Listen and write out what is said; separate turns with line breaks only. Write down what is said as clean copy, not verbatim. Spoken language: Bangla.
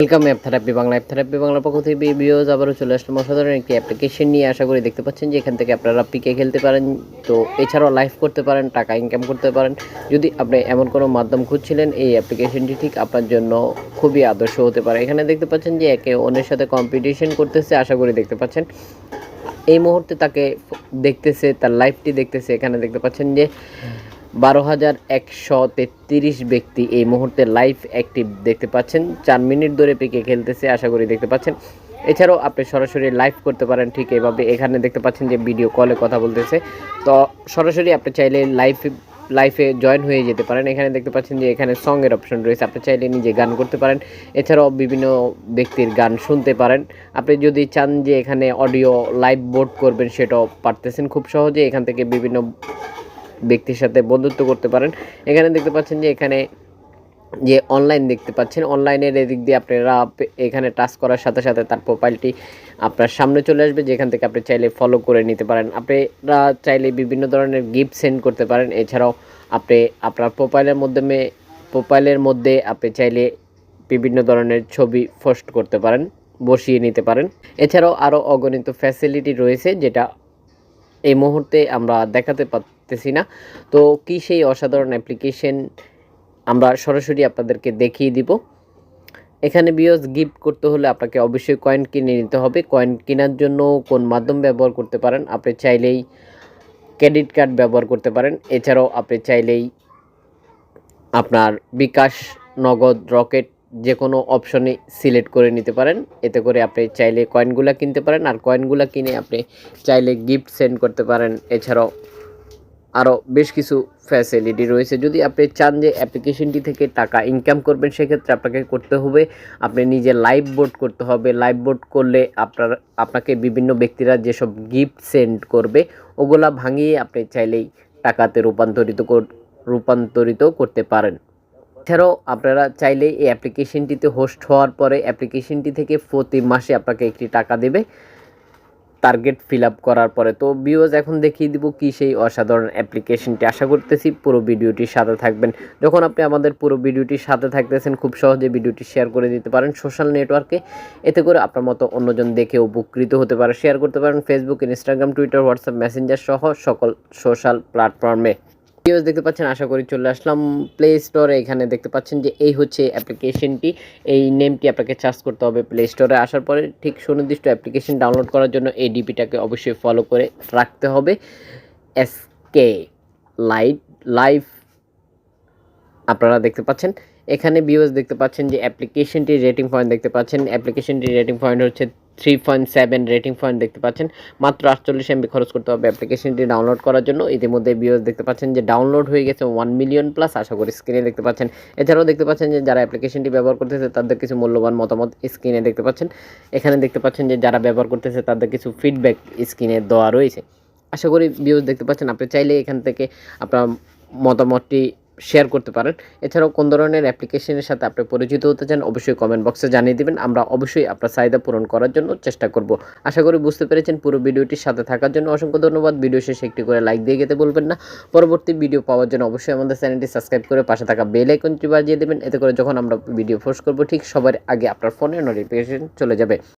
ওয়েলকাম অ্যাপ থেরাপি বাংলার পক্ষ থেকে ভিউয়ার্স আবারও চলে আসলাম অসাধারণ একটি অ্যাপ্লিকেশন নিয়ে। আশা করি দেখতে পাচ্ছেন যে এখান থেকে আপনারা পিকে খেলতে পারেন, তো এছাড়াও লাইভ করতে পারেন, টাকা ইনকাম করতে পারেন। যদি আপনি এমন কোনো মাধ্যম খুঁজছিলেন, এই অ্যাপ্লিকেশনটি ঠিক আপনার জন্য খুবই আদর্শ হতে পারে। এখানে দেখতে পাচ্ছেন যে একে অন্যের সাথে কম্পিটিশন করতেছে, আশা করি দেখতে পাচ্ছেন। এই মুহূর্তে তাকে দেখতেছে, তার লাইভটি দেখতেছে। এখানে দেখতে পাচ্ছেন যে 12,133 ব্যক্তি এই মুহূর্তে লাইভ অ্যাক্টিভ দেখতে পাচ্ছেন। 4 মিনিট ধরে পিকে খেলতেছে, আশা করি দেখতে পাচ্ছেন। এছাড়াও আপনি সরাসরি লাইভ করতে পারেন ঠিক এভাবে। এখানে দেখতে পাচ্ছেন যে ভিডিও কলে কথা বলতেছে, তো সরাসরি আপনি চাইলে লাইভে জয়েন হয়ে যেতে পারেন। এখানে দেখতে পাচ্ছেন যে এখানে সঙ্গের অপশন রয়েছে, আপনি চাইলে নিজে গান করতে পারেন। এছাড়াও বিভিন্ন ব্যক্তির গান শুনতে পারেন। আপনি যদি চান যে এখানে অডিও লাইভ বোর্ড করবেন, সেটাও পারতেছেন খুব সহজে। এখান থেকে বিভিন্ন ব্যক্তির সাথে বন্ধুত্ব করতে পারেন। এখানে দেখতে পাচ্ছেন যে এখানে যে অনলাইন দেখতে পাচ্ছেন, অনলাইনের এদিক দিয়ে আপনারা এখানে টাচ করার সাথে সাথে তার প্রোফাইলটি আপনার সামনে চলে আসবে, যেখান থেকে আপনি চাইলে ফলো করে নিতে পারেন। আপনারা চাইলে বিভিন্ন ধরনের গিফট সেন্ড করতে পারেন। এছাড়াও আপনি আপনার প্রোফাইলের মধ্যে আপনি চাইলে বিভিন্ন ধরনের ছবি পোস্ট করতে পারেন, বসিয়ে নিতে পারেন। এছাড়াও আরও অগণিত ফ্যাসিলিটি রয়েছে, যেটা এই মুহূর্তে আমরা দেখাতে পারতেছি না। তো কি সেই অসাধারণ অ্যাপ্লিকেশন আমরা সরাসরি আপনাদেরকে দেখিয়ে দিব। এখানে ভিউয়ার্স গিফট করতে হলে আপনাকে অবশ্যই কয়েন কিনে নিতে হবে। কয়েন কেনার জন্য কোন মাধ্যম ব্যবহার করতে পারেন? আপনি চাইলেই ক্রেডিট কার্ড ব্যবহার করতে পারেন। এছাড়াও আপনি চাইলেই আপনার বিকাশ, নগদ, রকেট যে কোনো অপশনে সিলেক্ট করে নিতে পারেন। এতে করে আপনি চাইলে কয়েনগুলা কিনতে পারেন, আর কয়েনগুলা কিনে আপনি চাইলে গিফট সেন্ড করতে পারেন। এছাড়াও আরও বেশ কিছু ফ্যাসিলিটি রয়েছে। যদি আপনি চান যে অ্যাপ্লিকেশনটি থেকে টাকা ইনকাম করবেন, সেক্ষেত্রে আপনাকে করতে হবে, আপনি নিজে লাইভ বোর্ড করতে হবে। লাইভ বোর্ড করলে আপনাকে বিভিন্ন ব্যক্তিরা যেসব গিফট সেন্ড করবে, ওগুলা ভাঙিয়ে আপনি চাইলেই টাকাতে রূপান্তরিত করতে পারেন। এছাড়াও আপনারা চাইলে এই অ্যাপ্লিকেশনটিতে হোস্ট হওয়ার পরে অ্যাপ্লিকেশনটি থেকে প্রতি মাসে আপনাকে একটি টাকা দেবে টার্গেট ফিল আপ করার পরে। তো ভিউয়ার্স এখন দেখিয়ে দিব কি সেই অসাধারণ অ্যাপ্লিকেশনটি। আশা করতেছি পুরো ভিডিওটির সাথে থাকবেন। যখন আপনি আমাদের পুরো ভিডিওটির সাথে থাকতেছেন, খুব সহজে ভিডিওটি শেয়ার করে দিতে পারেন সোশ্যাল নেটওয়ার্কে। এতে করে আপনার মতো অন্যজন দেখে উপকৃত হতে পারে। শেয়ার করতে পারেন Facebook, Instagram, Twitter, WhatsApp, Messenger সহ সকল সোশ্যাল প্ল্যাটফর্মে। ভিডিওস দেখতে পাচ্ছেন, আশা করি চলে আসলাম প্লে স্টোরে। এখানে দেখতে পাচ্ছেন যে এই হচ্ছে অ্যাপ্লিকেশনটি। এই নেমটি আপনাকে সার্চ করতে হবে প্লে স্টোরে। আসার পরে ঠিক সুনির্দিষ্ট অ্যাপ্লিকেশন ডাউনলোড করার জন্য এই ডিপিটাকে অবশ্যই ফলো করে রাখতে হবে। এসকে লাইভ আপনারা দেখতে পাচ্ছেন। এখানে ভিউয়ার্স দেখতে পাচ্ছেন যে অ্যাপ্লিকেশনটির রেটিং পয়েন্ট দেখতে পাচ্ছেন। অ্যাপ্লিকেশনটির রেটিং পয়েন্ট হচ্ছে 3.7 রেটিং পয়েন্ট দেখতে পাচ্ছেন। মাত্র 48 MB খরচ করতে হবে অ্যাপ্লিকেশনটি ডাউনলোড করার জন্য। ইতিমধ্যে ভিউয়ার্স দেখতে পাচ্ছেন যে ডাউনলোড হয়ে গেছে 1 মিলিয়ন প্লাস, আশা করি স্ক্রিনে দেখতে পাচ্ছেন। এছাড়াও দেখতে পাচ্ছেন যে যারা অ্যাপ্লিকেশনটি ব্যবহার করতেছে তাদের কিছু মূল্যবান মতামত স্ক্রিনে দেখতে পাচ্ছেন। এখানে দেখতে পাচ্ছেন যে যারা ব্যবহার করতেছে তাদের কিছু ফিডব্যাক স্ক্রিনে দেওয়া রয়েছে। আশা করি ভিউয়ার্স দেখতে পাচ্ছেন। আপনি চাইলে এখান থেকে আপনার মতামতটি শেয়ার করতে পারেন। এছাড়াও কোন ধরনের অ্যাপ্লিকেশনের সাথে আপনি পরিচিত হতে চান, অবশ্যই কমেন্ট বক্সে জানিয়ে দিবেন। আমরা অবশ্যই আপনার চাহিদা পূরণ করার জন্য চেষ্টা করব। আশা করি বুঝতে পেরেছেন। পুরো ভিডিওটির সাথে থাকার জন্য অসংখ্য ধন্যবাদ। ভিডিও শেষে একটি করে লাইক দিয়ে যেতে বলবেন না। পরবর্তী ভিডিও পাওয়ার জন্য অবশ্যই আমাদের চ্যানেলটি সাবস্ক্রাইব করে পাশে থাকা বেল আইকনটি বাজিয়ে দেবেন। এতে করে যখন আমরা ভিডিও পোস্ট করব, ঠিক সবার আগে আপনার ফোনে নোটিফিকেশন চলে যাবে।